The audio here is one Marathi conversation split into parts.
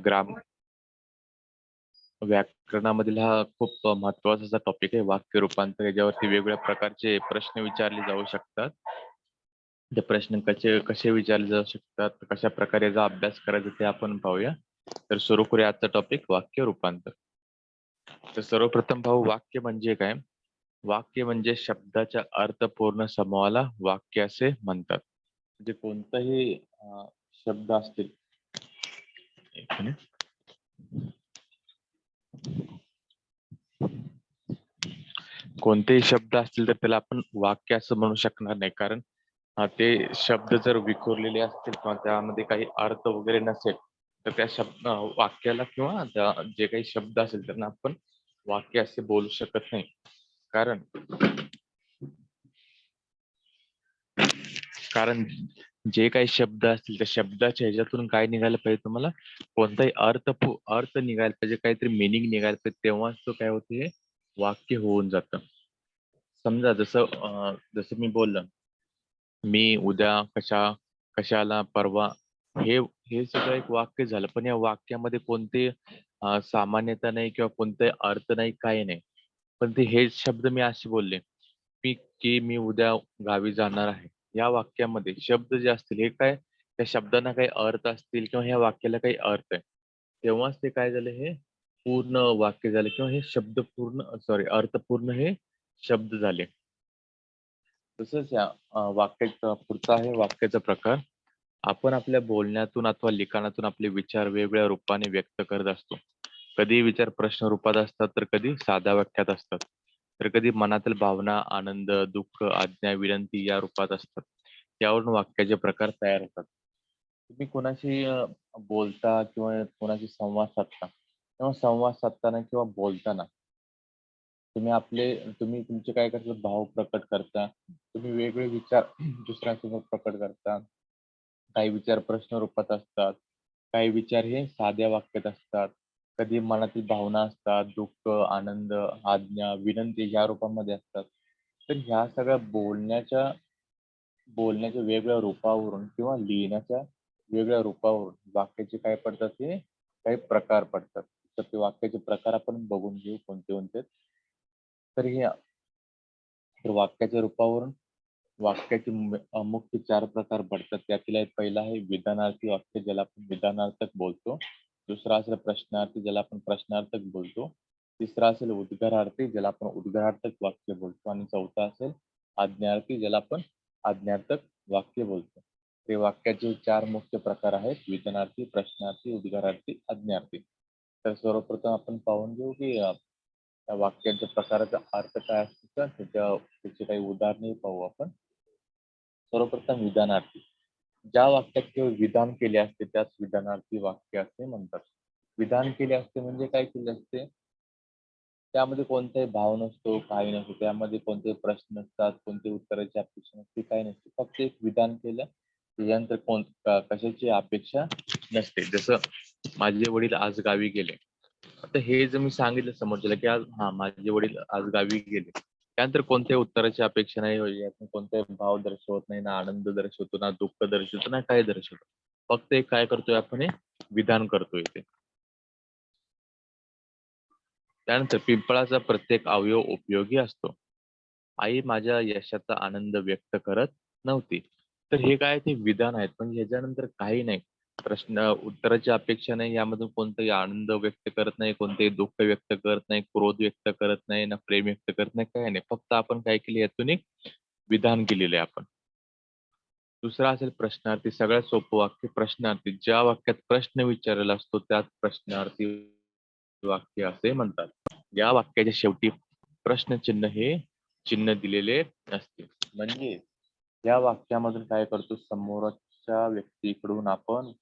ग्राम व्याकरणामधील हा खूप महत्त्वाचा असा टॉपिक आहे वाक्य रूपांतर. याच्यावरती वेगवेगळ्या प्रकारचे प्रश्न विचारले जाऊ शकतात. ते प्रश्न कसे कसे विचारले जाऊ शकतात, कशा प्रकारे याचा अभ्यास करायचा ते आपण पाहूया. तर सुरू करूया आजचा टॉपिक वाक्य रूपांतर. तर सर्वप्रथम पाहू वाक्य म्हणजे काय. वाक्य म्हणजे शब्दाच्या अर्थपूर्ण समूहाला वाक्य असे म्हणतात. म्हणजे कोणताही शब्द असतील. एक मिनिट. कोणतेही शब्द असतील तर त्याला आपण वाक्य असं म्हणू शकणार नाही, कारण ते शब्द जर विखुरलेले असतील किंवा त्यामध्ये काही अर्थ वगैरे नसेल तर त्या शब्द वाक्याला किंवा जे काही शब्द असेल त्यांना आपण वाक्य असे बोलू शकत नाही. कारण कारण जे काही शब्द असतील त्या शब्दाच्या ह्याच्यातून काय निघायला पाहिजे, तुम्हाला कोणताही अर्थ निघायला पाहिजे, काहीतरी मिनिंग निघायला पाहिजे, तेव्हाच तो काय होते, वाक्य होऊन जातं. समजा जसं मी बोललो, मी उद्या कशाला परवा, हे हे सगळं एक वाक्य झालं. पण या वाक्यामध्ये कोणते सामान्यता नाही किंवा कोणते अर्थ नाही, काही नाही. पण हेच शब्द मी असे बोलले मी उद्या गावी जाणार आहे. या वाक्यामध्ये शब्द जे असतील हे काय, त्या शब्दांना काही अर्थ असतील किंवा ह्या वाक्याला काही अर्थ आहे, तेव्हाच ते काय झालं, हे पूर्ण वाक्य झाले किंवा हे शब्द पूर्ण अर्थपूर्ण हे शब्द झाले. तसंच या वाक्याचा पुढचा आहे वाक्याचा प्रकार. आपण आपल्या बोलण्यातून अथवा लिखाणातून आपले विचार वेगवेगळ्या रूपाने व्यक्त करत असतो. कधी विचार प्रश्न रूपात असतात, तर कधी साध्या वाक्यात असतात, तर कधी मनातील भावना, आनंद, दुःख, आज्ञा, विनंती या रूपात असतात. यावरून वाक्याचे प्रकार तयार होतात. तुम्ही कोणाशी बोलता किंवा कोणाशी संवाद साधता, तेव्हा संवाद साधताना किंवा बोलताना तुम्ही तुमचे काय करता, भाव प्रकट करता. तुम्ही वेगळे विचार दुसऱ्यांसमोर प्रकट करता. काही विचार प्रश्न रूपात असतात, काही विचार हे साध्या वाक्यात असतात, कधी मनातील भावना असतात, दुःख, आनंद, आज्ञा, विनंती या रूपामध्ये असतात. तर ह्या सगळ्या बोलण्याच्या वेगळ्या रूपावरून किंवा लिहिण्याच्या वेगळ्या रूपावरून वाक्याचे काय पडतात, हे काही प्रकार पडतात. तर ते वाक्याचे प्रकार आपण बघून घेऊ कोणते कोणते. तर हे तर वाक्याच्या रूपावरून वाक्याचे मुख्य 4 प्रकार पडतात. त्यातील एक पहिला आहे विधानार्थी वाक्य, ज्याला आपण विधानार्थक बोलतो. दुसरा असेल प्रश्नार्थी, ज्याला आपण प्रश्नार्थक बोलतो. तिसरा असेल उद्गारार्थी, ज्याला आपण उद्गारार्थक वाक्य बोलतो. आणि चौथा असेल आज्ञार्थी, ज्याला आपण आज्ञार्थक वाक्य बोलतो. ते वाक्याचे 4 मुख्य प्रकार आहेत: विधानार्थी, प्रश्नार्थी, उद्गारार्थी, आज्ञार्थी. तर सर्वप्रथम आपण पाहून घेऊ की त्या वाक्यांच्या प्रकाराचा अर्थ काय असतो, त्याची काही उदाहरणे पाहू आपण. सर्वप्रथम विधानार्थी. ज्या वाक्यात केवळ विधान केले असते त्यास विधानार्थी वाक्य असे म्हणतात. विधान केले असते म्हणजे काय केले असते, त्यामध्ये कोणताही भाव नसतो, काही नसतो, त्यामध्ये कोणतेही प्रश्न नसतात, कोणत्याही उत्तराची अपेक्षा नसते, काही नसते. फक्त एक विधान केलं, त्याच्यानंतर कशाची अपेक्षा नसते. जसं माझे वडील आज गावी गेले. आता हे जर मी सांगितलं समोरच्याला की आज माझे वडील आज गावी गेले, त्यानंतर कोणत्याही उत्तराची अपेक्षा नाही, यातून कोणताही भाव दर्शवत नाही, ना आनंद दर्शवतो, ना दुःख दर्शवतो, ना काय दर्शवतो. फक्त एक काय करतोय आपण, हे विधान करतोय ते. त्यानंतर पिंपळाचा प्रत्येक अवयव उपयोगी असतो. आई माझ्या यशाचा आनंद व्यक्त करत नव्हती. तर हे काय, ते विधान आहेत. म्हणजे ह्याच्यानंतर काही नाही, प्रश्न उत्तराची अपेक्षा नाही, यामधून कोणताही आनंद व्यक्त करत नाही, कोणतेही दुःख व्यक्त करत नाही, क्रोध व्यक्त करत नाही, ना प्रेम व्यक्त करत नाही, काही नाही. फक्त आपण काय केले, यातून एक विधान केलेले आहे आपण. दुसरा असेल प्रश्नार्थी. सगळ्यात सोपं वाक्य प्रश्नार्थी. ज्या वाक्यात प्रश्न विचारलेला असतो त्यात प्रश्नार्थी वाक्य असे म्हणतात. या वाक्याच्या शेवटी प्रश्नचिन्ह हे चिन्ह दिलेले असते. म्हणजे या वाक्यामधून काय करतो, समोरच्या व्यक्तीकडून आपण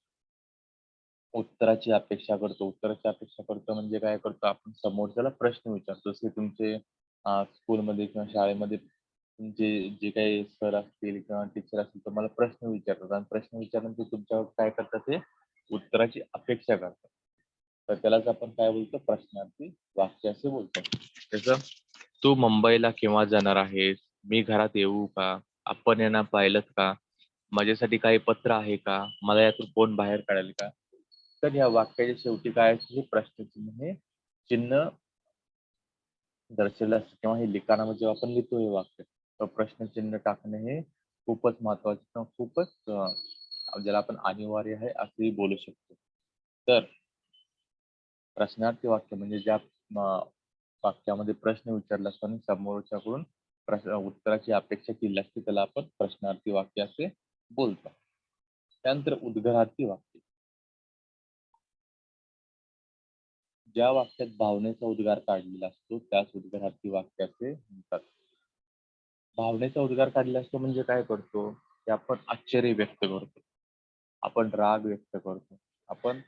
उत्तराची अपेक्षा करतो म्हणजे काय करतो, आपण समोरच्याला प्रश्न विचारतो. जसे तुमचे स्कूलमध्ये किंवा शाळेमध्ये तुमचे जे काही सर असतील किंवा टीचर असतील, तुम्हाला प्रश्न विचारतात आणि प्रश्न विचारल्यानंतर तुमच्यावर काय करतात, ते उत्तराची अपेक्षा करतात. तर त्यालाच आपण काय बोलतो, प्रश्नार्थी वाक्य असे बोलतो. जसं तू मुंबईला केव्हा जाणार आहेस? मी घरात येऊ का? आपण पाहिलंत का? माझ्यासाठी काही पत्र आहे का? मला यातून कोण बाहेर काढेल का? तर या वाक्याच्या शेवटी काय असते, प्रश्नचिन्ह हे चिन्ह दर्शवलं असतं किंवा हे लिखाणामध्ये जेव्हा आपण लिहितो हे वाक्य, तर प्रश्नचिन्ह टाकणे हे खूपच महत्वाचं किंवा खूपच ज्याला आपण अनिवार्य आहे असंही बोलू शकतो. तर प्रश्नार्थी वाक्य म्हणजे ज्या वाक्यामध्ये प्रश्न विचारला असतो आणि समोरच्याकडून उत्तराची अपेक्षा केली असते, त्याला आपण प्रश्नार्थी वाक्य असे बोलतो. त्यानंतर उद्गारार्थी वाक्य. ज्या वाक्यात भावनेचा उद्गार काढलेला असतो त्यास उद्गारार्थी वाक्य असे म्हणतात. भावनेचा उद्गार काढलेला असतो म्हणजे काय करतो, की आपण आश्चर्य व्यक्त करतो, आपण राग व्यक्त करतो, आपण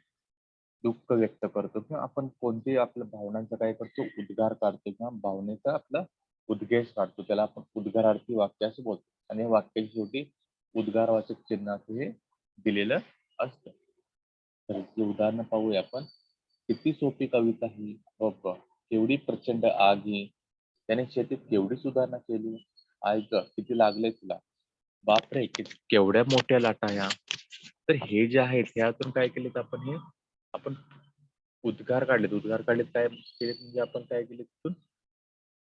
दुःख व्यक्त करतो किंवा आपण कोणतेही आपल्या भावनांचा काय करतो, उद्गार काढतो किंवा भावनेचा आपला उद्देश काढतो. त्याला आपण उद्गारार्थी वाक्य असं बोलतो आणि वाक्याच्या शेवटी उद्गारवाचक चिन्ह असं हे दिलेलं असतं. तर हे उदाहरण पाहूया आपण. किती सोपी कविता ही, बाबा केवढी प्रचंड आग ही, त्याने शेतीत केवढी सुधारणा केली, ऐक किती लागले तुला, बापरे केवढ्या मोठ्या लाटा ह्या. तर हे जे आहेत ह्यातून काय केलेत आपण, हे आपण उद्गार काढलेत. उद्गार काढलेत काय केलेत म्हणजे आपण काय केले, तिथून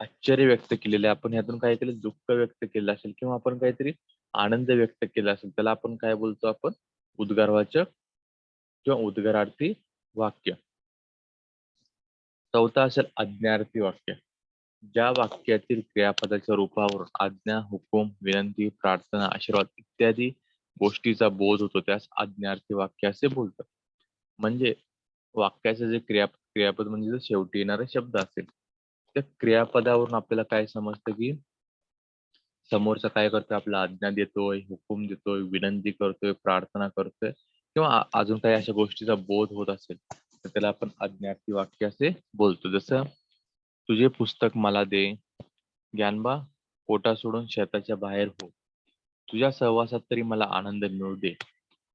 आश्चर्य व्यक्त केलेले आपण ह्यातून काय केलं, दुःख व्यक्त केलं असेल किंवा आपण काहीतरी आनंद व्यक्त केला असेल, त्याला आपण काय बोलतो, आपण उद्गारवाचक किंवा उद्गारार्थी वाक्य. चौथा असेल आज्ञार्थी वाक्य. ज्या वाक्यातील क्रियापदाच्या रूपावरून आज्ञा, हुकूम, विनंती, प्रार्थना, आशीर्वाद इत्यादी गोष्टीचा बोध होतो त्यास आज्ञार्थी वाक्य असे बोलतात. म्हणजे वाक्याचं जे क्रियापद म्हणजे जो शेवटी येणारा शब्द असेल, त्या क्रियापदावरून आपल्याला काय समजतं, की समोरचा काय करतोय, आपला आज्ञा देतोय, हुकूम देतोय, विनंती करतोय, प्रार्थना करतोय किंवा अजून काही अशा गोष्टीचा बोध होत असेल, तर त्याला आपण आज्ञार्थी वाक्य असे बोलतो. जसं तुझे पुस्तक मला दे, ज्ञानबा पोटा सोडून शेताच्या बाहेर हो, तुझ्या सहवासात तरी मला आनंद मिळू दे,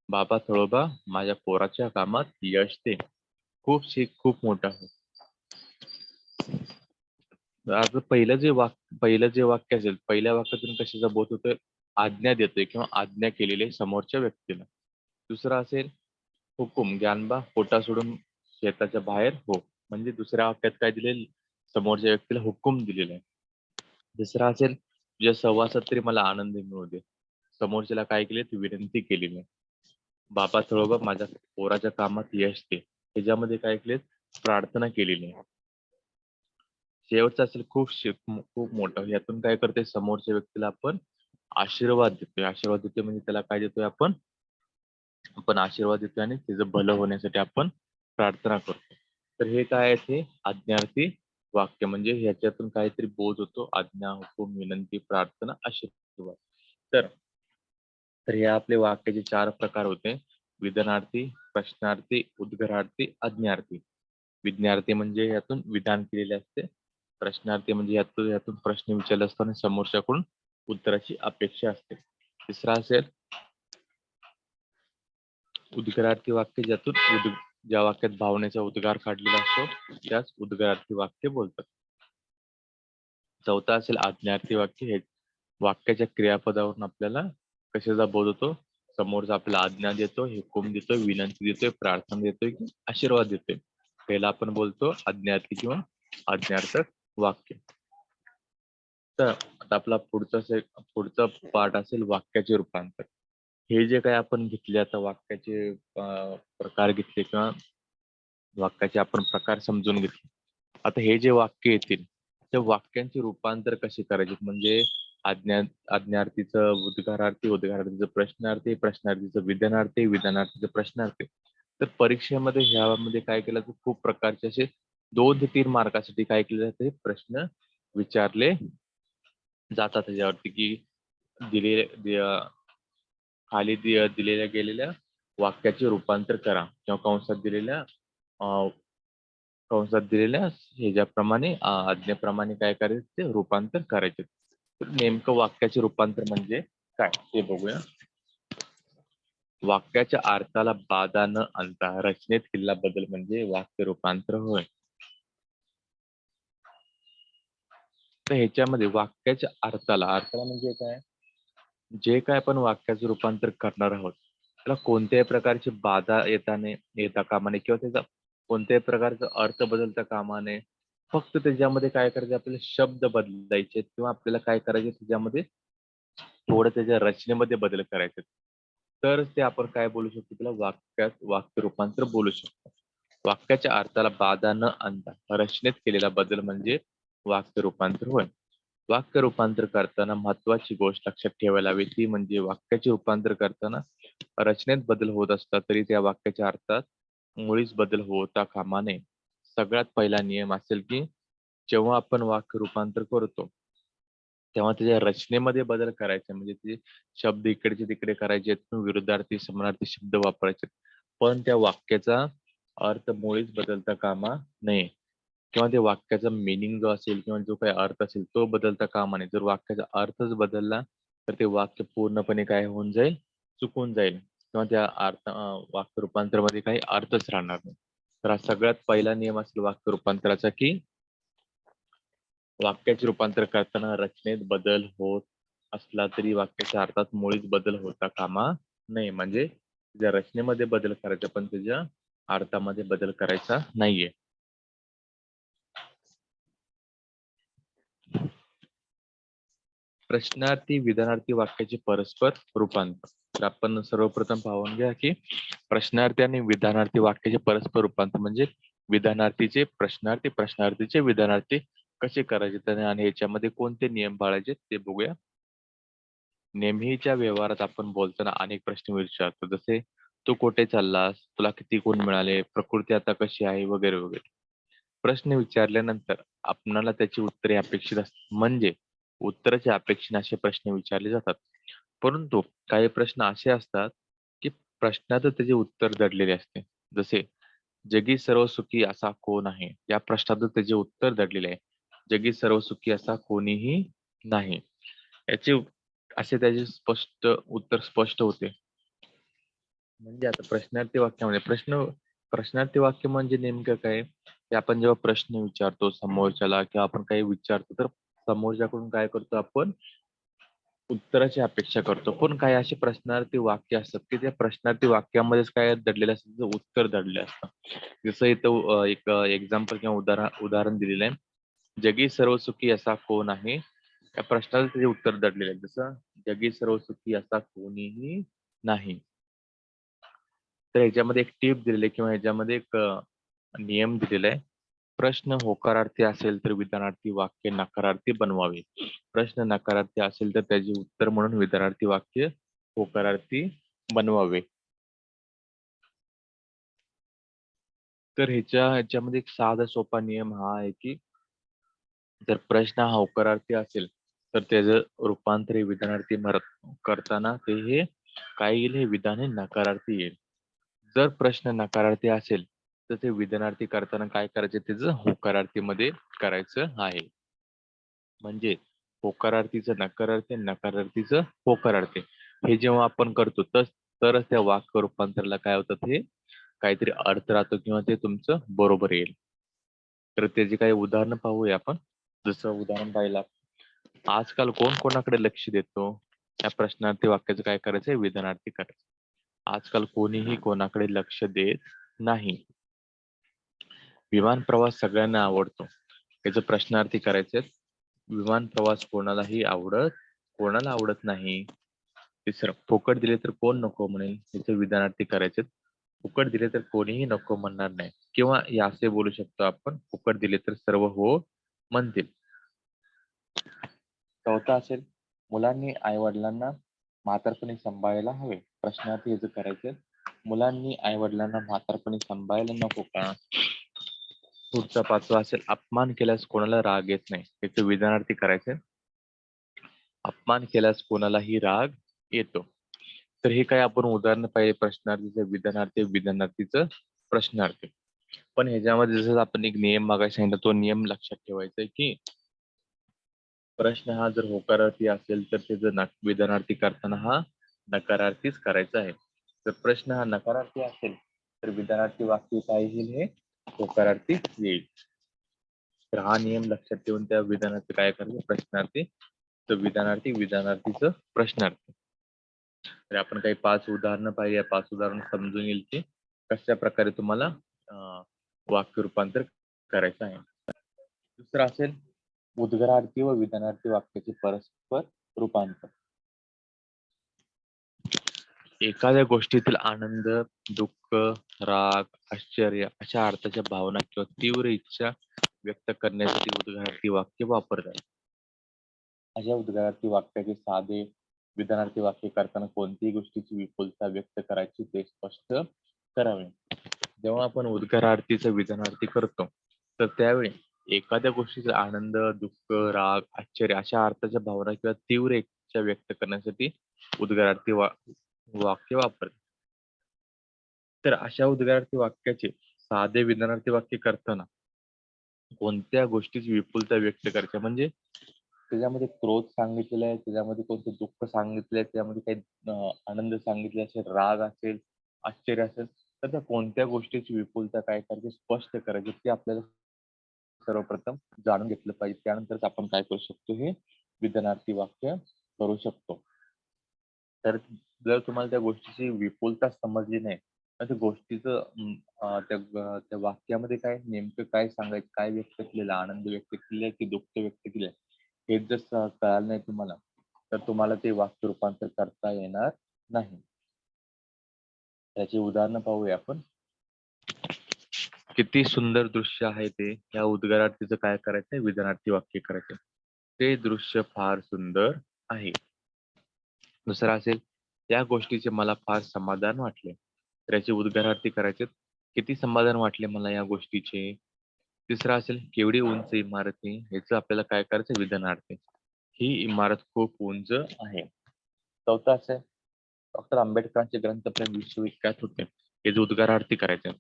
बाबा थळोबा माझ्या पोराच्या कामात यश दे, खूप शिक खूप मोठा हो. आता पहिलं जे वाक्य असेल, पहिल्या वाक्यातून कशाचा बोध होतोय, आज्ञा देतोय किंवा आज्ञा केलेली आहे समोरच्या व्यक्तीला. दुसरं असेल हुकूम, ज्ञानबा पोटा सोडून शेताच्या बाहेर हो, म्हणजे दुसऱ्या वाक्यात काय दिले, समोरच्या व्यक्तीला हुकूम दिलेला आहे. तिसरा असेल तुझ्या सहवासात तरी मला आनंद मिळू दे, समोरच्याला काय केले, ती विनंती केलेली आहे. बाबा थळोबा माझ्या पोराच्या कामात यश दे, त्याच्यामध्ये काय केले, प्रार्थना केलेली आहे. शेवटचा असेल खूप मोठा, यातून काय करते, समोरच्या व्यक्तीला आपण आशीर्वाद देतोय. आशीर्वाद देतोय म्हणजे त्याला काय देतोय, आपण आपण आशीर्वाद देतोय आणि त्याचं भलं होण्यासाठी आपण प्रार्थना करतो. तर हे काय आहे, ते आज्ञार्थी वाक्य म्हणजे ह्याच्यातून काहीतरी बोध होतो, आज्ञा, हुकूम, विनंती, प्रार्थना, आशीर्वाद. तर तर हे आपले वाक्याचे 4 प्रकार होते. विधानार्थी, प्रश्नार्थी, उद्गारार्थी, आज्ञार्थी. विज्ञार्थी म्हणजे यातून विधान केलेले असते. प्रश्नार्थी म्हणजे यातून प्रश्न विचारले असतो आणि समोरच्याकडून उत्तराची अपेक्षा असते. तिसरा असेल उद्गारार्थी वाक्य, ज्या वाक्यात भावनेचा उद्गार काढलेला असतो त्यास उद्गारार्थी वाक्य बोलतात. चौथा असेल आज्ञार्थी वाक्य. हे वाक्याच्या क्रियापदावरून आपल्याला कशाचा बोध होतो, समोरचा आपल्याला आज्ञा देतोय, हुकूम देतोय, विनंती देतोय, प्रार्थना देतोय की आशीर्वाद देतोय, त्याला आपण बोलतो आज्ञार्थी किंवा आज्ञार्थक वाक्य. तर आता आपला पुढचा पार्ट असेल वाक्याचे रूपांतर. हे जे काही आपण घेतले आता वाक्याचे प्रकार घेतले किंवा वाक्याचे आपण प्रकार समजून घेतले. आता हे जे वाक्य येतील त्या वाक्यांचे रूपांतर कसे करायचे, म्हणजे आज्ञार्थीचं उद्गारार्थी, उद्गारार्थीचं प्रश्नार्थी, प्रश्नार्थीचं विधानार्थी, विधानार्थीचं प्रश्नार्थी. तर परीक्षेमध्ये ह्यामध्ये काय केलं तर खूप प्रकारचे असे 2 ते 3 मार्कासाठी काय केले जाते, प्रश्न विचारले जातात त्याच्यावरती, की दिलेल्या गेलेल्या वाक्याचे रूपांतर करा किंवा कंसात दिलेल्या ह्याच्याप्रमाणे आज्ञेप्रमाणे काय करायचं, ते रूपांतर करायचे. तर नेमकं वाक्याचे रूपांतर म्हणजे काय ते बघूया. वाक्याच्या अर्थाला बाधा न आणता रचनेत केलेला बदल म्हणजे वाक्य रूपांतर होय. तर ह्याच्यामध्ये वाक्याच्या अर्थाला म्हणजे काय, जे काय आपण वाक्याचं रूपांतर करणार आहोत त्याला कोणत्याही प्रकारची बाधा येता कामा नये किंवा त्याचा कोणत्याही प्रकारचा अर्थ बदलता कामा नये. फक्त त्याच्यामध्ये काय करायचं, आपल्याला शब्द बदलायचे किंवा आपल्याला काय करायचे त्याच्यामध्ये थोडं त्याच्या रचनेमध्ये बदल करायचे. तर ते आपण काय बोलू शकतो, त्याला वाक्यात वाक्य रूपांतर बोलू शकतो. वाक्याच्या अर्थाला बाधा न आणता रचनेत केलेला बदल म्हणजे वाक्य रूपांतर होय. वाक्य रूपांतर करताना महत्वाची गोष्ट लक्षात ठेवायला हवी ती म्हणजे वाक्याचे रूपांतर करताना रचनेत बदल होत असतात तरी त्या वाक्याच्या अर्थात मुळीच बदल होता कामा नये. सगळ्यात पहिला नियम असेल की जेव्हा आपण वाक्य रूपांतर करतो तेव्हा त्याच्या रचनेमध्ये बदल करायचे, म्हणजे ते शब्द इकडचे तिकडे करायचे, विरुद्धार्थी समानार्थी शब्द वापरायचे, पण त्या वाक्याचा अर्थ मुळीच बदलता कामा नये किंवा ते वाक्याचा मिनिंग जो असेल किंवा जो काही अर्थ असेल तो बदलता कामा नये. जर वाक्याचा अर्थच बदलला तर ते वाक्य पूर्णपणे काय होऊन जाईल, चुकून जाईल किंवा त्या वाक्य रूपांतरामध्ये काही अर्थच राहणार नाही. तर हा सगळ्यात पहिला नियम असेल वाक्य रूपांतराचा की वाक्याचे रूपांतर करताना रचनेत बदल होत असला तरी वाक्याच्या अर्थात मुळीच बदल होता कामा नये. म्हणजे त्याच्या रचनेमध्ये बदल करायचा पण त्याच्या अर्थामध्ये बदल करायचा नाहीये. प्रश्नार्थी विधानार्थी वाक्याचे परस्पर रूपांतर. तर आपण सर्वप्रथम पाहून घ्या की प्रश्नार्थी आणि विधानार्थी वाक्याचे परस्पर रूपांतर म्हणजे विधानार्थीचे प्रश्नार्थी, प्रश्नार्थीचे विधानार्थी कसे करायचे आणि याच्यामध्ये कोणते नियम पाळायचे ते बघूया. नेहमीच्या व्यवहारात आपण बोलताना अनेक प्रश्न विचारतो, जसे तू कुठे चाललास, तुला किती गुण मिळाले, प्रकृती आता कशी आहे, वगैरे वगैरे. प्रश्न विचारल्यानंतर आपणाला त्याची उत्तरे अपेक्षित असतात, म्हणजे उत्तराच्या अपेक्षेने असे प्रश्न विचारले जातात. परंतु काही प्रश्न असे असतात की प्रश्नातच त्याचे उत्तर दडलेले असते. जसे जगी सर्व सुखी असा कोण आहे, या प्रश्नातच त्याचे उत्तर दडलेले आहे. जगी सर्व सुखी असा कोणीही नाही. याचे असे त्याचे स्पष्ट उत्तर स्पष्ट होते. म्हणजे आता प्रश्नार्थी वाक्यामध्ये प्रश्नार्थी वाक्य म्हणजे नेमकं काय, की आपण जेव्हा प्रश्न विचारतो समोरच्याला किंवा आपण काही विचारतो तर समोरच्याकडून काय करतो, आपण उत्तराची अपेक्षा करतो. पण काही असे प्रश्नार्थी वाक्य असतात की त्या प्रश्नार्थी वाक्यामध्येच काय दडलेलं असतं, त्याचं उत्तर दडलेलं असतं. जसं इथं एक एक्झाम्पल किंवा उदाहरण दिलेलं आहे. जगी सर्व सुखी असा कोण आहे, या प्रश्नाला त्याचे उत्तर दडलेले आहे. जसं जगी सर्व सुखी असा कोणीही नाही. तर ह्याच्यामध्ये एक टिप दिलेली आहे किंवा ह्याच्यामध्ये एक नियम दिलेला आहे. प्रश्न होकारार्थी असेल तर विधानार्थी वाक्य नकारार्थी बनवावे. प्रश्न नकारार्थी असेल तर त्याचे उत्तर म्हणून विधानार्थी वाक्य होकारार्थी बनवावे. तर ह्याच्यामध्ये एक साधा सोपा नियम हा आहे की जर प्रश्न हा होकारार्थी असेल तर त्याचं रूपांतर हे विधानार्थी करताना ते हे काय येईल, हे विधान हे नकारार्थी येईल. जर प्रश्न नकारार्थी असेल तर ते विधानार्थी करताना काय करायचे, त्याचं होकारार्थीमध्ये करायचं आहे. म्हणजे होकारार्थीचं नकारार्थी, नकारार्थीचं होकारार्थी हे जेव्हा आपण करतो तरच त्या वाक्य रूपांतराला काय होतं, हे काहीतरी अर्थ राहतो किंवा ते तुमचं बरोबर येईल. तर त्याची काही उदाहरणं पाहूया आपण. जसं उदाहरण पाहिलं, आजकाल कोण कोणाकडे लक्ष देतो, या प्रश्नार्थी वाक्याचं काय करायचंय, विधानार्थी करायचं. आजकाल कोणीही कोणाकडे लक्ष देत नाही. विमान प्रवास सगळ्यांना आवडतो, याचं प्रश्नार्थी करायचं. विमान प्रवास कोणाला आवडत नाही. तिसरं, फुकट दिले तर कोण नको म्हणेल, याचं विधानार्थी करायचं. फुकट दिले तर कोणीही नको म्हणणार नाही किंवा हे असे बोलू शकतो आपण, फुकट दिले तर सर्व हो म्हणतील. चौथा असेल, मुलांनी आई वडिलांना म्हातारपणी सांभाळायला हवे. प्रश्नार्थी याचं करायचं, मुलांनी आई वडिलांना म्हातारपणी सांभाळायला नको का. पुढचा पाचवा असेल, अपमान केल्यास कोणाला राग येत नाही. याचं विधानार्थी करायचं, अपमान केल्यास कोणालाही राग येतो. तर हे काय आपण उदाहरण पाहिजे, प्रश्नार्थीचं विधानार्थी, विधानार्थीचं प्रश्नार्थी. पण ह्याच्यामध्ये जसं आपण एक नियम मागायला सांगितलं, तो नियम लक्षात ठेवायचा आहे की प्रश्न हा जर होकारार्थी असेल तर त्याचं विधानार्थी करताना हा नकारार्थीच करायचा आहे. जर प्रश्न हा नकारार्थी असेल तर विधानार्थी वाक्य काय येईल, हे होकारार्थी येईल. तर हा नियम लक्षात ठेवून त्या विधानार्थी काय करायचं, प्रश्नार्थी तर विधानार्थी, विधानार्थीचं प्रश्नार्थी. तर आपण काही 5 उदाहरणं पाहिली. या 5 उदाहरणं समजून येईल की कशा प्रकारे तुम्हाला वाक्य रूपांतर करायचं आहे. दुसरं असेल उद्गारार्थी व विधानार्थी वाक्याचे परस्पर रूपांतर. एखाद्या गोष्टीतील आनंद, दुःख, राग, आश्चर्य अशा अर्थाच्या भावना किंवा तीव्र इच्छा व्यक्त करण्यासाठी उद्गारार्थी वाक्य वापरतात. अशा उद्गारार्थी वाक्याचे साधे विधानार्थी वाक्य करताना कोणत्याही गोष्टीची विपुलता व्यक्त करायची ते स्पष्ट करावे. जेव्हा आपण उद्गारार्थीचं विधानार्थी करतो तर त्यावेळी एखाद्या गोष्टीचा आनंद, दुःख, राग, आश्चर्य अशा अर्थाच्या भावना किंवा तीव्र इच्छा व्यक्त करण्यासाठी उद्गारार्थी वाक्य वापरतात. तर अशा उद्गारार्थी वाक्याचे साधे विधानार्थी वाक्य करताना कोणत्या गोष्टीची विपुलता व्यक्त करायची म्हणजे त्याच्यामध्ये क्रोध सांगितलेला आहे, त्याच्यामध्ये कोणतं दुःख सांगितलंय, त्यामध्ये काही आनंद सांगितले असेल, राग असेल, आश्चर्य असेल, तर त्या कोणत्या गोष्टीची विपुलता काय करायची स्पष्ट करायची ते आपल्याला सर्वप्रथम जाणून घेतलं पाहिजे. त्यानंतरच आपण काय करू शकतो हे विधानार्थी वाक्य करू शकतो. तर जर तुम्हाला त्या गोष्टीची विपुलता समजली नाही तर त्या गोष्टीचं त्या वाक्यामध्ये काय नेमकं काय सांगायचं, काय व्यक्त केलेलं, आनंद व्यक्त केलेला की दुःख व्यक्त केलंय हेच जर कळालं नाही तुम्हाला तर तुम्हाला ते वाक्य रूपांतर करता येणार नाही. त्याची उदाहरणं पाहूया आपण. किती सुंदर दृश्य आहे ते. या उद्गारार्थीचं काय करायचंय विधानार्थी वाक्य करायचं. ते दृश्य फार सुंदर आहे. दुसरा असेल या गोष्टीचे मला फार समाधान वाटले. तर याचे उद्गारार्थी करायचे किती समाधान वाटले मला या गोष्टीचे. तिसरा असेल केवढी उंच इमारत आहे याचं आपल्याला काय करायचं विधानार्थी. ही इमारत खूप उंच आहे. चौथा असेल डॉक्टर आंबेडकरांचे ग्रंथप्रेम विश्वविख्यात होते. हे जे उद्गारार्थी करायचे.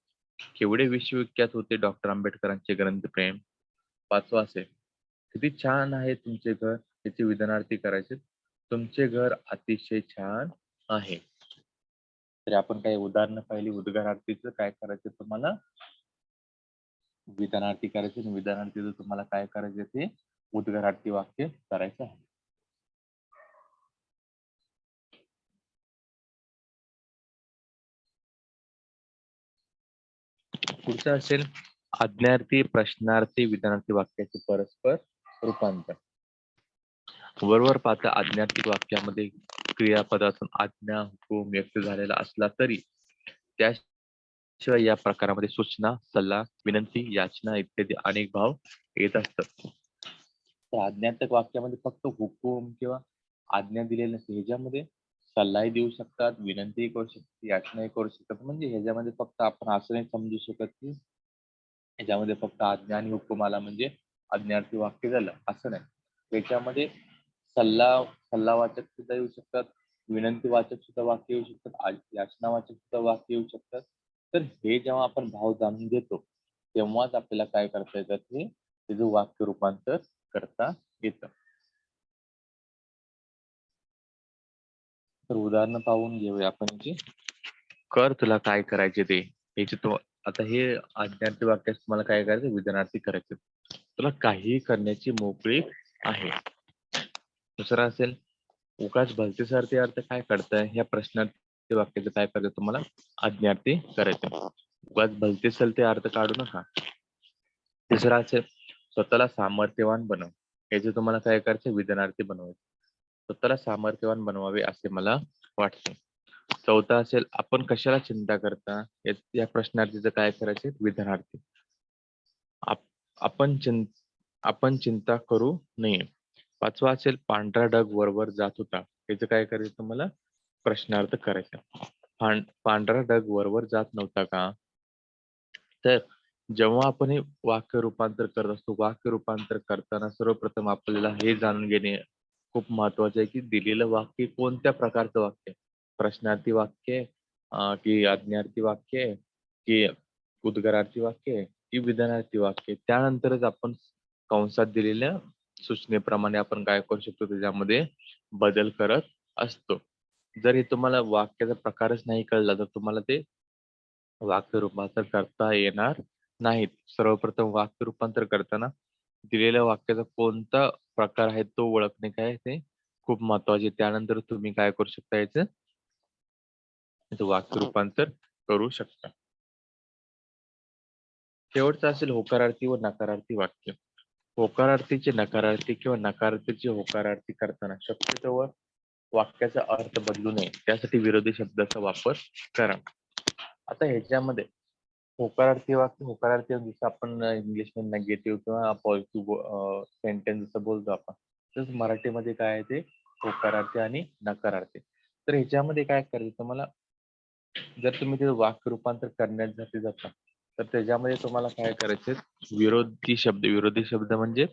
केवढे विश्वविख्यात होते डॉक्टर आंबेडकरांचे ग्रंथप्रेम. पाचवा असेल किती छान आहे तुमचे घर याचे विधानार्थी करायचे. तुमचे घर अतिशय छान आहे. तर आपण काही उदाहरणं पाहिली उद्गारार्थीचं काय करायचं तुम्हाला विधानार्थी करायचे आणि विधानार्थीचं तुम्हाला काय करायचं ते उद्गारार्थी वाक्य करायचं आहे. पुढचं असेल आज्ञार्थी, प्रश्नार्थी, विधानार्थी वाक्याचे परस्पर रूपांतर. वरवर पाहता आज्ञार्थी वाक्यामध्ये क्रियापदातून आज्ञा, हुकूम व्यक्त झालेला असला तरी त्याशिवाय या प्रकारामध्ये सूचना, सल्ला, विनंती, याचना इत्यादी अनेक भाव येत असतात. तर आज्ञार्थक वाक्यामध्ये फक्त हुकूम किंवा आज्ञा दिलेली नसते. ह्याच्यामध्ये सल्लाही देऊ शकतात, विनंतीही करू शकतात, याचनाही करू शकतात. म्हणजे ह्याच्यामध्ये फक्त आपण असं नाही समजू शकत की ह्याच्यामध्ये फक्त आज्ञा आणि हुकूम आला म्हणजे आज्ञार्थी वाक्य झालं असं नाही. त्याच्यामध्ये सल्लावाचक सुद्धा येऊ शकतात, विनंतीवाचक सुद्धा वाक्य येऊ शकतात, याचनावाचक सुद्धा वाक्य येऊ शकतात. तर हे जेव्हा आपण भाव जाणून घेतो तेव्हाच आपल्याला काय करता येतात हे त्याचं वाक्य रूपांतर करता येतं. तर उदाहरणं पाहून घेऊया आपण याची. कर तुला काय करायचे ते. याचे तो आता हे आज्ञार्थी वाक्यास तुम्हाला काय करायचं विधानार्थी करायचं. तुला काहीही करण्याची मोकळीक आहे. दुसरा असेल उगाच भलतेसारखे अर्थ काय करताय या प्रश्नार्थी वाक्याचं काय करायचं तुम्हाला आज्ञार्थी करायचं. उगाच भलते सलते अर्थ काढू नका. तिसरा असेल स्वतःला सामर्थ्यवान बनव. याचे तुम्हाला काय करायचं विधानार्थी बनवायचं. स्वतःला सामर्थ्यवान बनवावे असे मला वाटते. चौथा असेल आपण कशाला चिंता करता या प्रश्नार्थीचं काय करायचे विधानार्थी. आप- आपण चिं आपण चिंता करू नये. पाचवा असेल पांढरा ढग वरवर जात होता. याचं काय करायचं तुम्हाला प्रश्नार्थ करायचा. पांढरा ढग वरवर जात नव्हता का. तर जेव्हा आपण हे वाक्य रूपांतर करत असतो वाक्य रूपांतर करताना सर्वप्रथम आपल्याला हे जाणून घेणे खूप महत्वाचं आहे की दिलेलं वाक्य कोणत्या प्रकारचं वाक्य आहे. प्रश्नार्थी वाक्य आहे, की आज्ञार्थी वाक्य आहे, की उद्गारार्थी वाक्य आहे, की विधानार्थी वाक्य आहे. त्यानंतरच आपण कंसात दिलेल्या सूचनेप्रमाणे आपण काय करू शकतो त्याच्यामध्ये बदल करत असतो. जर हे तुम्हाला वाक्याचा प्रकारच नाही कळला तर तुम्हाला ते वाक्य रूपांतर करता येणार नाहीत. सर्वप्रथम वाक्य रूपांतर करताना दिलेल्या वाक्याचा कोणता प्रकार आहे तो ओळखणे काय ते खूप महत्वाचे. त्यानंतर तुम्ही काय करू शकता याचं त्याचं वाक्य रूपांतर करू शकता. शेवटचं असेल होकारार्थी व नकारार्थी वाक्य. होकारार्थीचे नकारार्थी किंवा नकारार्थीचे होकारार्थी करताना शक्यतोवर वाक्याचा अर्थ बदलू नये त्यासाठी विरोधी शब्दाचा वापर करा. आता ह्याच्यामध्ये होकारार्थी जसं आपण इंग्लिशमध्ये नेगेटिव्ह किंवा पॉझिटिव्ह सेंटेन्स जसं बोलतो आपण, तसं मराठीमध्ये काय आहे ते होकारार्थी आणि नकारार्थी. तर ह्याच्यामध्ये काय करायचं तुम्हाला, जर तुम्ही ते वाक्य रूपांतर करण्यासाठी जाता तर त्याच्यामध्ये तुम्हाला काय करायचे, विरोधी शब्द म्हणजे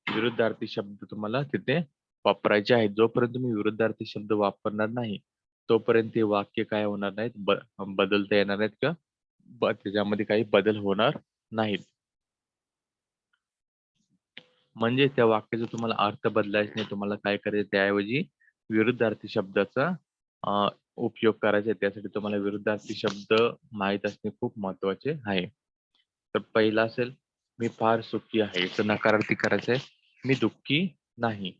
विरुद्धार्थी शब्द तुम्हाला तिथे वापरायचे आहेत. जोपर्यंत तुम्ही विरुद्धार्थी शब्द वापरणार नाही तोपर्यंत ते वाक्य काय होणार नाहीत, बदलता येणार नाहीत किंवा त्याच्यामध्ये काही बदल होणार नाहीत. म्हणजे त्या वाक्याचा तुम्हाला अर्थ बदलायचा नाही, तुम्हाला काय करायचं त्याऐवजी विरुद्धार्थी शब्दाचा उपयोग करायचा आहे. त्यासाठी तुम्हाला विरुद्धार्थी शब्द माहीत असणे खूप महत्वाचे आहे. तर पहिला असेल मी फार सुखी आहे, याचं नकारार्थी करायचं आहे मी दुःखी नाही.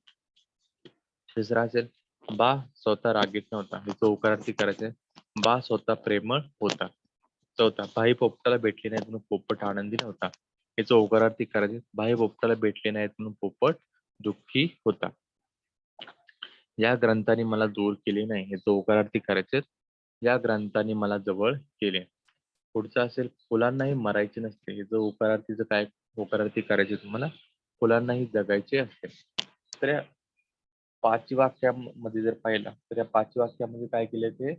तिसरा असेल बा स्वतः रागीट नव्हता, याचं होकारार्थी करायचं आहे बा स्वतः प्रेमळ होता. चौथा भाई पोपटाला भेटले नाहीत म्हणून पोपट आनंदी नव्हता, याचं होकारार्थी करायचे भाई पोपटाला भेटले नाहीत म्हणून पोपट दुःखी होता. या ग्रंथाने मला दूर केले नाही, याचं होकारार्थी करायचे या ग्रंथाने मला जवळ केले. पुढचं असेल फुलांनाही मरायचे नसते, याचं होकारार्थी करायचे तुम्हाला फुलांनाही जगायचे असते. तर या 5 वाक्यामध्ये जर पाहिलं तर या 5 वाक्यामध्ये काय केले ते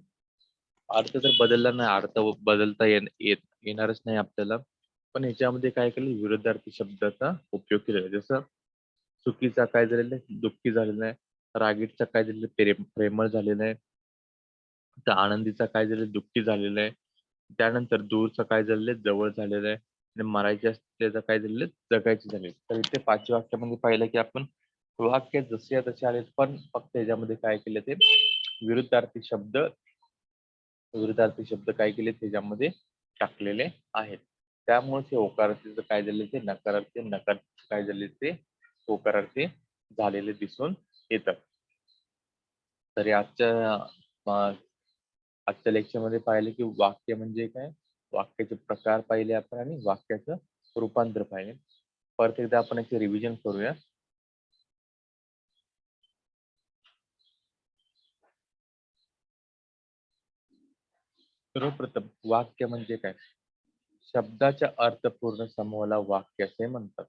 अर्थ तर बदलला नाही, अर्थ बदलता येणारच नाही आपल्याला. पण ह्याच्यामध्ये काय केलं, विरुद्धार्थी शब्दाचा उपयोग केलेला. जसं चुकीचा काय झालेलं आहे, दुःखी झालेलं आहे. रागीटचा काय झालेलं आहे, प्रेमळ झालेलं आहे. तर आनंदीचा काय झालेलं, दुःखी झालेलं आहे. त्यानंतर दूरचं काय झालेलं आहे, जवळ झालेलं आहे. आणि मरायचे त्याचं काय झालेलं आहे, जगायचे झाले. तर इथे 5 वाक्यामध्ये पाहिलं की आपण वाक्य जसे तसे आले, पण फक्त ह्याच्यामध्ये काय केलं ते विरुद्धार्थी शब्द काय केले त्याच्यामध्ये टाकलेले आहेत. त्यामुळे ते होकारार्थीचं काय झाले ते नकारार्थी काय झाले ते होकारार्थी झालेले दिसून येतात. तरी आजच्या लेक्चर मध्ये पाहिले की वाक्य म्हणजे काय, वाक्याचे प्रकार पाहिले आपण आणि वाक्याचं रूपांतर पाहिले. परत एकदा आपण याचे रिव्हिजन करूया. सर्वप्रथम वाक्य म्हणजे काय, शब्दाच्या अर्थपूर्ण समूहाला वाक्य असे म्हणतात.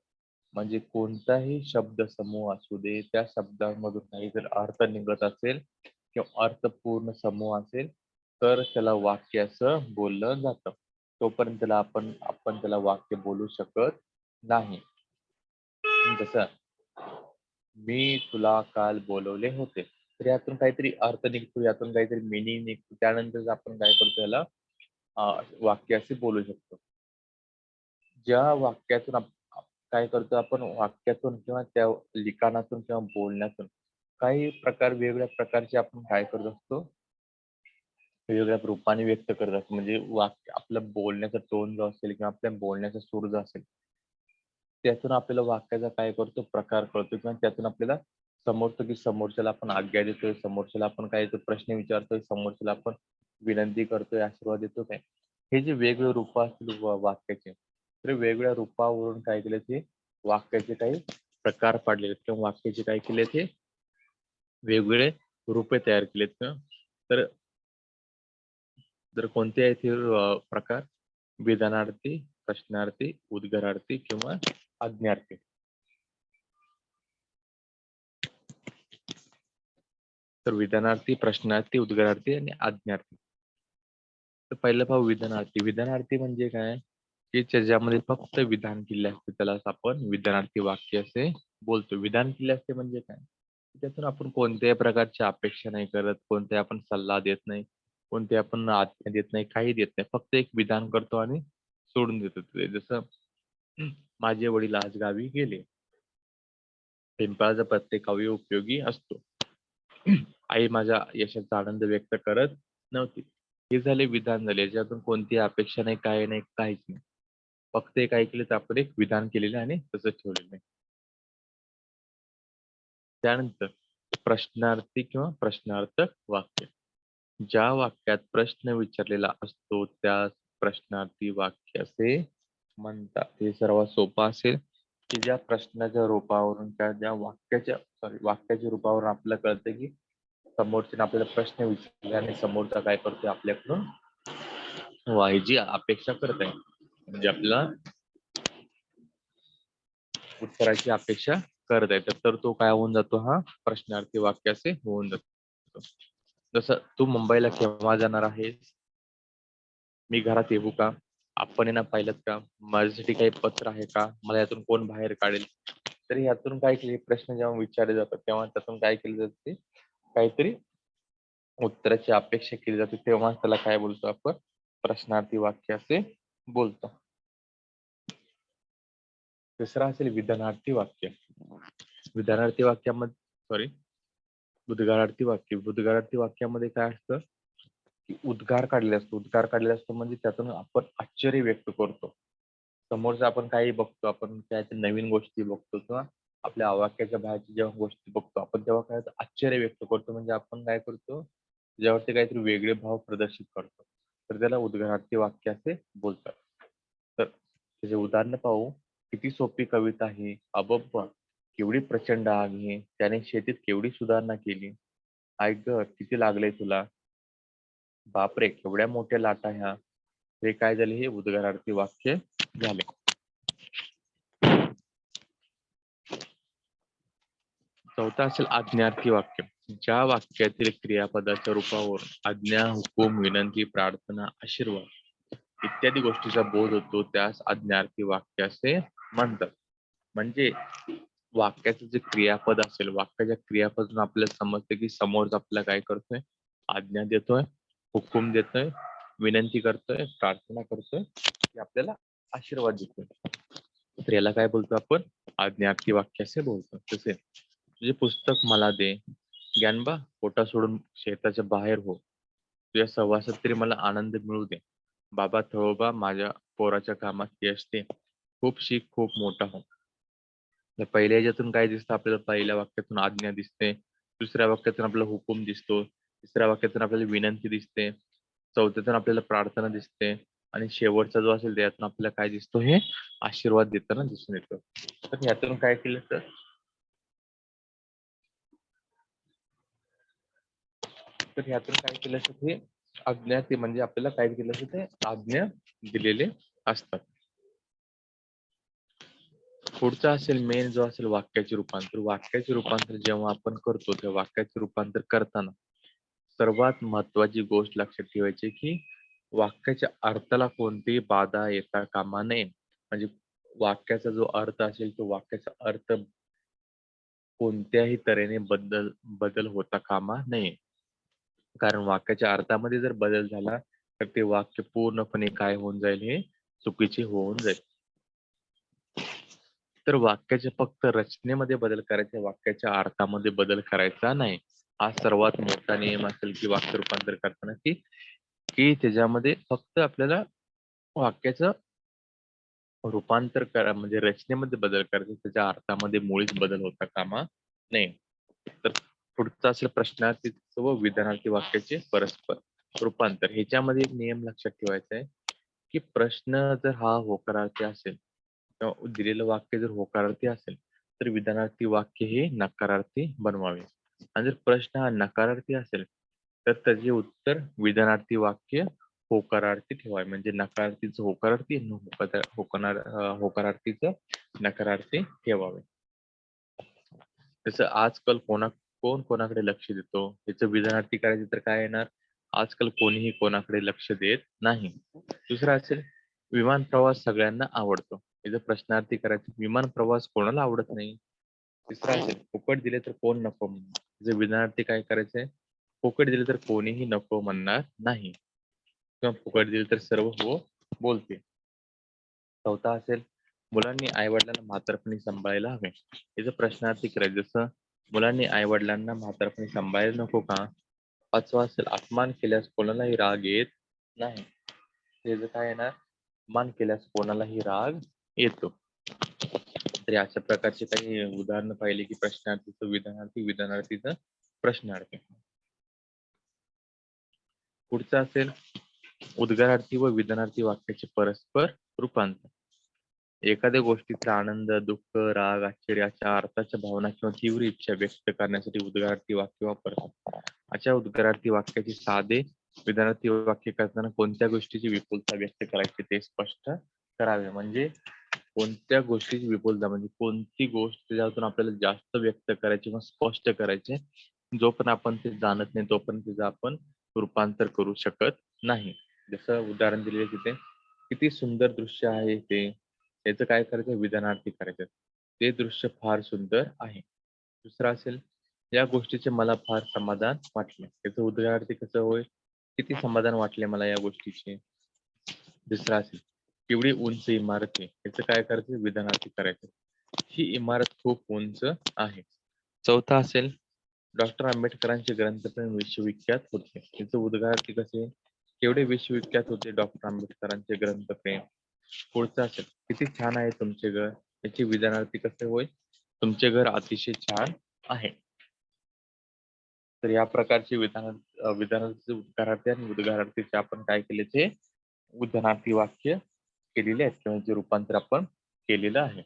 म्हणजे कोणताही शब्द समूह असू दे, त्या शब्दांमधून काही जर अर्थ निघत असेल किंवा अर्थपूर्ण समूह असेल तर त्याला वाक्य असं बोललं जातं. तोपर्यंत आपण त्याला वाक्य बोलू शकत नाही. जसं मी तुला काल बोलवले होते, तर यातून काहीतरी अर्थ निघतो, यातून काहीतरी मिनिंग निघतो, त्यानंतर आपण काय करतो याला वाक्य असे बोलू शकतो. ज्या वाक्यातून काय करतो आपण, वाक्यातून किंवा त्या लिखाणातून किंवा बोलण्यातून काही प्रकार वेगवेगळ्या प्रकारचे आपण काय करत असतो, वेगवेगळ्या रूपाने व्यक्त करत असतो. म्हणजे वाक्य आपलं बोलण्याचा टोन जो असेल किंवा आपल्या बोलण्याचा सूर जो असेल त्यातून आपल्याला वाक्याचा काय करतो प्रकार कळतो किंवा त्यातून आपल्याला समजतो की समोरच्याला आपण आज्ञा देतोय, समोरच्याला आपण काय तो प्रश्न विचारतोय, समोरच्याला आपण विनंती करतोय, आशीर्वाद देतो काय. हे जे वेगवेगळे रूप असतील वाक्याचे, तर वेगवेगळ्या रूपावरून काय केले ते वाक्याचे काही प्रकार पाडलेले किंवा वाक्याचे काय केले ते वेगवेगळे रूपे तयार केलेत ना. तर जर कोणते आहेत हे प्रकार, विधानार्थी, प्रश्नार्थी, उद्गारार्थी किंवा आज्ञार्थी. तर विधानार्थी, प्रश्नार्थी, उद्गारार्थी आणि आज्ञार्थी. तर पहिलं पाहू विधानार्थी. विधानार्थी म्हणजे काय, की त्याच्यामध्ये फक्त विधान केले असते त्यालाच आपण विधानार्थी वाक्य असे बोलतो. विधान केले असते म्हणजे काय, त्यातून आपण कोणत्याही प्रकारची अपेक्षा नाही करत, कोणत्याही आपण सल्ला देत नाही, कोणते आपण आज्ञा देत नाही, काही देत नाही. फक्त एक विधान करतो आणि सोडून देतो. ते जसं माझे वडील आज गावी गेले. पिंपळाचा प्रत्येक अवयव उपयोगी असतो. आई माझ्या यशाचा आनंद व्यक्त करत नव्हती. हे झाले विधान झाले. याच्यातून कोणतीही अपेक्षा नाही, काही नाही, काहीच नाही. फक्त एक ऐकले तर आपण एक विधान केलेलं आहे आणि तसंच ठेवलेलं आहे. त्यानंतर प्रश्नार्थी किंवा प्रश्नार्थक वाक्य. ज्या वाक्यात प्रश्न विचारलेला असतो त्यास प्रश्नार्थी वाक्य असे म्हणतात. हे सर्वात सोपं असेल की ज्या प्रश्नाच्या रूपावरून ज्या वाक्याच्या रूपावरून आपल्याला कळतं की समोरच्याने आपल्याला प्रश्न विचारले आणि समोरचा काय करतोय आपल्याकडून जी अपेक्षा करत आहे, म्हणजे आपल्याला उत्तराची अपेक्षा करत आहे, तर तो काय होऊन जातो, हा प्रश्नार्थी वाक्य असे होऊन जातो. जसं तू मुंबईला केव्हा जाणार आहेस? मी घरात येऊ का? आपण ना पाहिलं का? माझ्यासाठी काही पत्र आहे का? मला यातून कोण बाहेर काढेल? तर यातून काय केले प्रश्न जेव्हा विचारले जातात तेव्हा त्यातून काय केले जाते, काहीतरी उत्तराची अपेक्षा केली जाते, तेव्हा त्याला काय बोलतो आपण, प्रश्नार्थी वाक्य असे बोलतो. तिसरा असेल विधानार्थी वाक्य. विधानार्थी वाक्यामध्ये उद्गारार्थी वाक्य. उद्गारार्थी वाक्यामध्ये काय असतं की उद्गार काढलेला असतो. उद्गार काढलेला असतो म्हणजे त्यातून आपण आश्चर्य व्यक्त करतो. समोरचं आपण काही बघतो, आपण काहीतरी नवीन गोष्टी बघतो किंवा आपल्या आवाक्याच्या बाहेरच्या जेव्हा गोष्टी बघतो आपण तेव्हा काय होतं, आश्चर्य व्यक्त करतो. म्हणजे आपण काय करतो, त्याच्यावरती काहीतरी वेगळे भाव प्रदर्शित करतो. तर त्याला उद्गारार्थी वाक्य असे बोलतात. तर त्याचे उदाहरण पाहू. किती सोपी कविता आहे. अबब! केवढी प्रचंड आग आहे. त्याने शेतीत केवढी सुधारणा केली. ऐक गं, किती लागलंय तुला? बापरे! केवढ्या मोठ्या लाटा ह्या. हे काय झाले, हे उद्गारार्थी वाक्य झाले. चौथा असेल आज्ञार्थी वाक्य. ज्या वाक्यातील क्रियापदाच्या रूपावर आज्ञा, हुकूम, विनंती, प्रार्थना, आशीर्वाद इत्यादी गोष्टीचा बोध होतो त्यास आज्ञार्थी वाक्य असे म्हणतात. म्हणजे वाक्याचं जे क्रियापद असेल, वाक्याच्या क्रियापदातून आपल्याला समजते की समोरचा आपल्याला काय करतोय, आज्ञा देतोय, हुकूम देतोय, विनंती करतोय, प्रार्थना करतोय, की आपल्याला आशीर्वाद देतोय. तर याला काय बोलतो आपण, आज्ञार्थी वाक्य असे बोलतो. तसे तुझे पुस्तक मला दे. ज्ञानबा, पोटा सोडून शेताच्या बाहेर हो. तुझ्या सहवासात तरी मला आनंद मिळू दे. बाबा थळोबा, माझ्या पोराच्या कामात यश दे. खूप शिक, खूप मोठा हो. तर पहिल्या ह्याच्यातून काय दिसतं आपल्याला, पहिल्या वाक्यातून आज्ञा दिसते, दुसऱ्या वाक्यातून आपल्याला हुकूम दिसतो, तिसऱ्या वाक्यातून आपल्याला विनंती दिसते, चौथ्यातून आपल्याला प्रार्थना दिसते आणि शेवटचा जो असेल त्यातून आपल्याला काय दिसतो, हे आशीर्वाद देताना दिसून येतो. तर ह्यातून काय केलं तर ह्यातून काय केलं असतं, हे आज्ञा ते म्हणजे आपल्याला काय केलं असतं, ते आज्ञा दिलेले असतात. पुढचा असेल मेन जो असेल वाक्याचे रूपांतर. वाक्याचे रूपांतर जेव्हा आपण करतो तेव्हा वाक्याचे रूपांतर करताना सर्वात महत्वाची गोष्ट लक्षात ठेवायची की वाक्याच्या अर्थाला कोणतीही बाधा येता कामा नये. म्हणजे वाक्याचा जो अर्थ असेल तो वाक्याचा अर्थ कोणत्याही तऱ्हेने बदल होता कामा नये. कारण वाक्याच्या अर्थामध्ये जर बदल झाला तर ते वाक्य पूर्णपणे काय होऊन जाईल, हे चुकीचे होऊन जाईल. तर वाक्याच्या फक्त रचनेमध्ये बदल करायचा, वाक्याच्या अर्थामध्ये बदल करायचा नाही. हा सर्वात मोठा नियम असेल की वाक्य रूपांतर करताना की की त्याच्यामध्ये फक्त आपल्याला वाक्याचं रूपांतर करा, म्हणजे रचनेमध्ये बदल करायचे, त्याच्या अर्थामध्ये मुळीच बदल होता कामा नये. तर पुढचा असेल प्रश्नार्थी व विधानार्थी वाक्याचे परस्पर रूपांतर. ह्याच्यामध्ये एक नियम लक्षात ठेवायचा आहे की प्रश्न जर हा होकारार्थी असेल किंवा दिलेलं वाक्य जर होकारार्थी असेल तर विधानार्थी वाक्य हे नकारार्थी बनवावे, आणि जर प्रश्न हा नकारार्थी असेल तर त्याचे उत्तर विधानार्थी वाक्य होकारार्थी ठेवावे. म्हणजे नकारार्थीचं होकारार्थी आणि होकारार्थीचं नकारार्थी ठेवावे. जसं आजकाल कोण कोणाकडे लक्ष देतो, याचं विधानार्थी करायचं तर काय येणार, आजकाल कोणीही कोणाकडे लक्ष देत नाही. दुसरा असेल विमान प्रवास सगळ्यांना आवडतो. याचं प्रश्नार्थी करायचं, विमान प्रवास कोणाला आवडत नाही. तिसरा असेल फुकट दिले तर कोण नको म्हणणार. याचं विधानार्थी काय करायचंय, फुकट दिले तर कोणीही नको म्हणणार नाही किंवा फुकट दिले तर सर्व हो बोलतील. चौथा असेल मुलांनी आई वडिलांना म्हातारपणी सांभाळायला हवे. याचं प्रश्नार्थी करायचं, जसं मुलांनी आई वडिलांना म्हातारपणी सांभाळायला नको का. पाचवा असेल अपमान केल्यास कोणालाही राग येत नाही. त्याचं काय येणार, अपमान केल्यास कोणालाही राग येतो. तरी अशा प्रकारचे काही उदाहरणं पाहिली की प्रश्नार्थीचं विधानार्थी, विधानार्थीचं प्रश्नार्थी. पुढचा असेल उद्गारार्थी व विधानार्थी वाक्याचे परस्पर रूपांतर. एखाद्या गोष्टीचा आनंद, दुःख, राग, आश्चर्य अशा अर्थाच्या भावना किंवा तीव्र इच्छा व्यक्त करण्यासाठी उद्गारार्थी वाक्य वापरतात. अशा उद्गारार्थी वाक्याचे साधे विधानार्थी वाक्य करताना कोणत्या गोष्टीची विपुलता व्यक्त करायची ते स्पष्ट करावे. म्हणजे कोणत्या गोष्टीची विपुलता म्हणजे कोणती गोष्ट त्याच्यातून आपल्याला जास्त व्यक्त करायची किंवा स्पष्ट करायचे, जोपर्यंत आपण ते जाणत नाही तोपर्यंत त्याचं आपण रूपांतर करू शकत नाही. जसं उदाहरण दिले तिथे, किती सुंदर दृश्य आहे ते, त्याचं काय करायचं विधानार्थी करायचं, ते दृश्य फार सुंदर आहे. दुसरं असेल, या गोष्टीचे मला फार समाधान वाटले, त्याचं उदाहरणार्थी कसं होईल, किती समाधान वाटले मला या गोष्टीचे. दुसरा असेल, केवढी उंच इमारत आहे, याचं काय करायचं विधानार्थी करायचं, ही इमारत खूप उंच आहे. चौथा असेल, डॉक्टर आंबेडकरांचे ग्रंथप्रेम विश्वविख्यात होते, याचं उद्गारार्थी कसे, केवढे विश्वविख्यात होते डॉक्टर आंबेडकरांचे ग्रंथप्रेम. पुढचं असेल, किती छान आहे तुमचे घर, याचे विधानार्थी कसे होईल, तुमचे घर अतिशय छान आहे. तर या प्रकारचे विधानार्थी, उद्गारार्थी आणि उद्गारार्थीचे आपण काय केले, ते उदाहरणार्थी वाक्य केलेले आहेत किंवा जे रूपांतर आपण केलेलं आहे.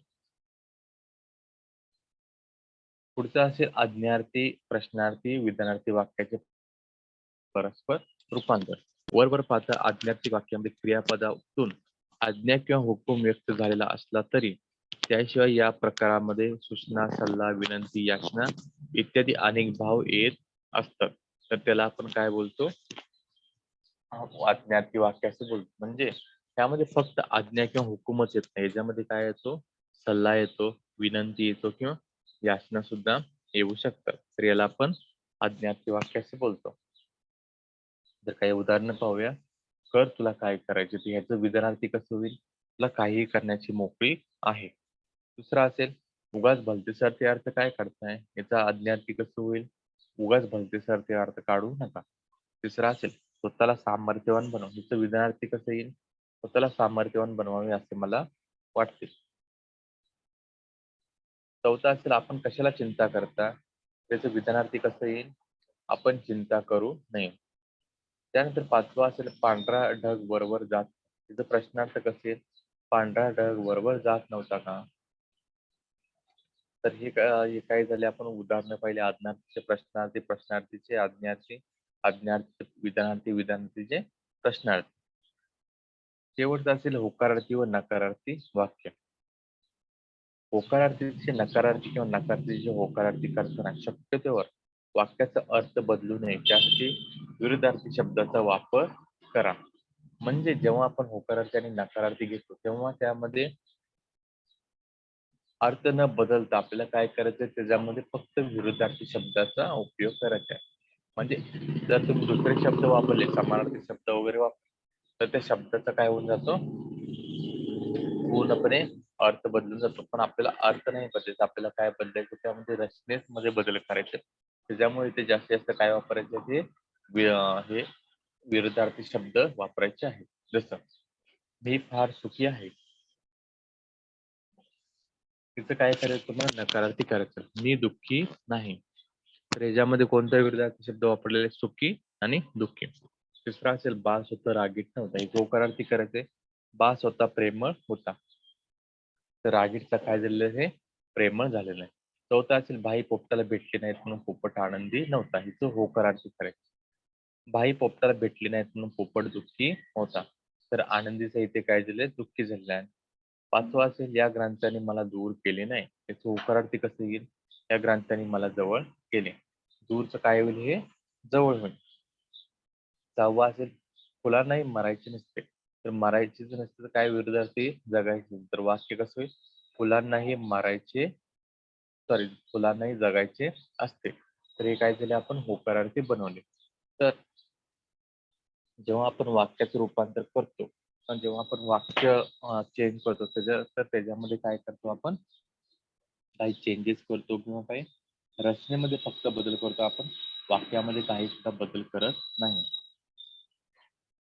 पुढचं असेल आज्ञार्थी, प्रश्नार्थी, विधानार्थी वाक्याचे परस्पर रूपांतर. वर पाहता आज्ञार्थी वाक्यामध्ये क्रियापदातून आज्ञा किंवा हुकूम व्यक्त झालेला असला तरी त्याशिवाय या प्रकारामध्ये सूचना, सल्ला, विनंती, याचना इत्यादी अनेक भाव येत असतात. तर त्याला आपण काय बोलतो, आज्ञार्थी वाक्य असं बोलतो. म्हणजे त्यामध्ये फक्त आज्ञा किंवा हुकूमच येत नाही, याच्यामध्ये काय येतो, सल्ला येतो, विनंती येतो किंवा याचना सुद्धा येऊ शकतात. तर याला आपण आज्ञार्थी वाक्य असं बोलतो. जर काही उदाहरणं पाहूया, कर तुला काय करायचे, तर ह्याचं विधानार्थी कसं होईल, तुला काहीही करण्याची मोकळी आहे. दुसरा असेल, उगाच भलतेसर ते अर्थ काय काढताय, याचा आज्ञार्थी कसं होईल, उगाच भलतेसर ते अर्थ काढू नका. तिसरा असेल, स्वतःला सामर्थ्यवान बनव, ह्याचं विधानार्थी कसं येईल, स्वतःला सामर्थ्यवान बनवावे असे मला वाटते. चौथा असेल, आपण कशाला चिंता करता, त्याचं विधानार्थी कसं येईल, आपण चिंता करू नये. त्यानंतर पाचवा असेल, पांढरा ढग वरवर जात, तिचा प्रश्नार्थ कसं येईल, पांढरा ढग वरवर जात नव्हता का. तर हे काय झाले, आपण उदाहरणं पाहिले, आज्ञार्थीचे, प्रश्नार्थी, प्रश्नार्थीचे आज्ञार्थी, आज्ञार्थी विधानार्थी, विधानार्थीचे प्रश्नार्थी. शेवटचं असेल होकारार्थी व नकारार्थी वाक्य. होकारार्थीचे नकारार्थी किंवा नकारार्थीचे होकारार्थी करताना शक्यतोवर वाक्याचा अर्थ बदलू नये, त्यासाठी विरुद्धार्थी शब्दाचा वापर करा. म्हणजे जेव्हा आपण होकारार्थी आणि नकारार्थी घेतो तेव्हा त्यामध्ये अर्थ न बदलता आपल्याला काय करायचंय, त्याच्यामध्ये फक्त विरुद्धार्थी शब्दाचा उपयोग करायचा आहे. म्हणजे जर तुम्ही दुसरे शब्द वापरले, समानार्थी शब्द वगैरे वापरले, तर त्या शब्दाचा काय होऊन जातो, पूर्णपणे अर्थ बदलून जातो. पण आपल्याला अर्थ नाही बदलायचा, आपल्याला काय बदलायचं, त्यामध्ये रचनेमध्ये बदल करायचे. त्याच्यामुळे ते जास्तीत जास्त काय वापरायचे, हे विरुद्धार्थी शब्द वापरायचे आहेत. जसं मी फार सुखी आहे, तिचं काय करायचं, तुम्हाला नकारार्थी करायचं, मी दुःखी नाही. तर याच्यामध्ये कोणता विरुद्धार्थी शब्द वापरलेले, सुखी आणि दुःखी. तिसरा असेल, बा स्वतः रागीट नव्हता, हे होकारार्थी करायचे, बा स्वतः प्रेमळ होता. तर रागीटचा काय झालेलं, हे प्रेमळ झालेलं आहे. चौथा असेल, भाई पोपटाला भेटले नाहीत म्हणून पोपट आनंदी नव्हता, हिचं होकारार्थी करायचं, भाई पोपटाला भेटले नाहीत म्हणून पोपट दुःखी होता. तर आनंदीचं इथे काय झालंय, दुःखी झालेलं आहे. पाचवा असेल, या ग्रंथाने मला दूर केले नाही, त्याचं होकारार्थी कसं येईल, या ग्रंथाने मला जवळ केले. दूरचं काय होईल, हे जवळ होईल. सहावा असेल, फुलांनाही मरायचे नसते, तर मरायचेच नसते तर काय विरुद्धार्थी, जगायचे. तर वाक्य कसं होईल, फुलांनाही मरायचे, सॉरी, फुलांनाही जगायचे असते. तर हे काय झाले, आपण होकारार्थी बनवले. तर जेव्हा आपण वाक्याचं रूपांतर करतो, पण जेव्हा आपण वाक्य चेंज करतो, तर त्याच्यामध्ये काय करतो, आपण काही चेंजेस करतो किंवा काही रचनेमध्ये फक्त बदल करतो, आपण वाक्यामध्ये काही सुद्धा बदल करत नाही.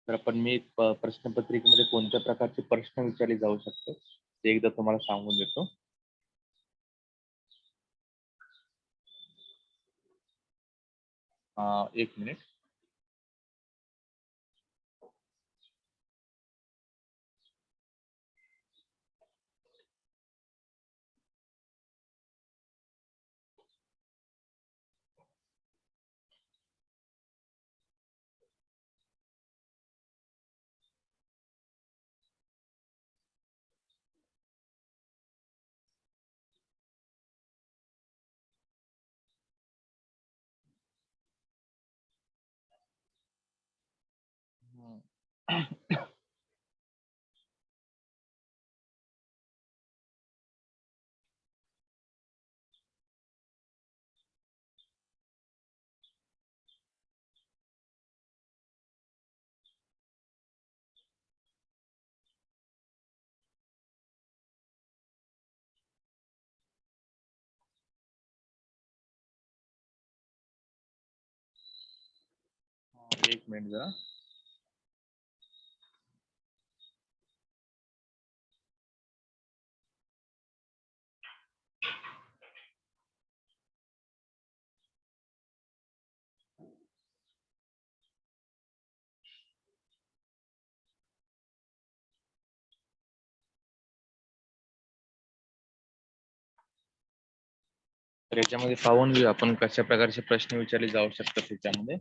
तर आपण मी प्रश्नपत्रिकेमध्ये कोणत्या प्रकारचे प्रश्न विचारले जाऊ शकतो ते एकदा तुम्हाला सांगून देतो. एक मिनिट. एक मिनिट जरा. तर याच्यामध्ये पाहून घेऊ आपण कशा प्रकारचे प्रश्न विचारले जाऊ शकतात त्याच्यामध्ये.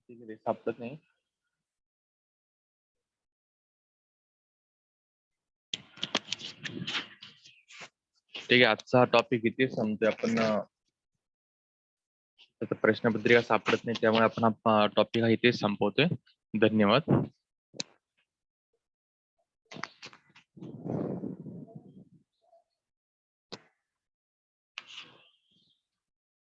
ठीक आहे, ते सापडत नाही. ठीक आहे, आजचा हा टॉपिक इथे संपतोय. आपण प्रश्नपत्रिका सापडत नाही, त्यामुळे आपण हा टॉपिक हा इथे संपवतोय. धन्यवाद.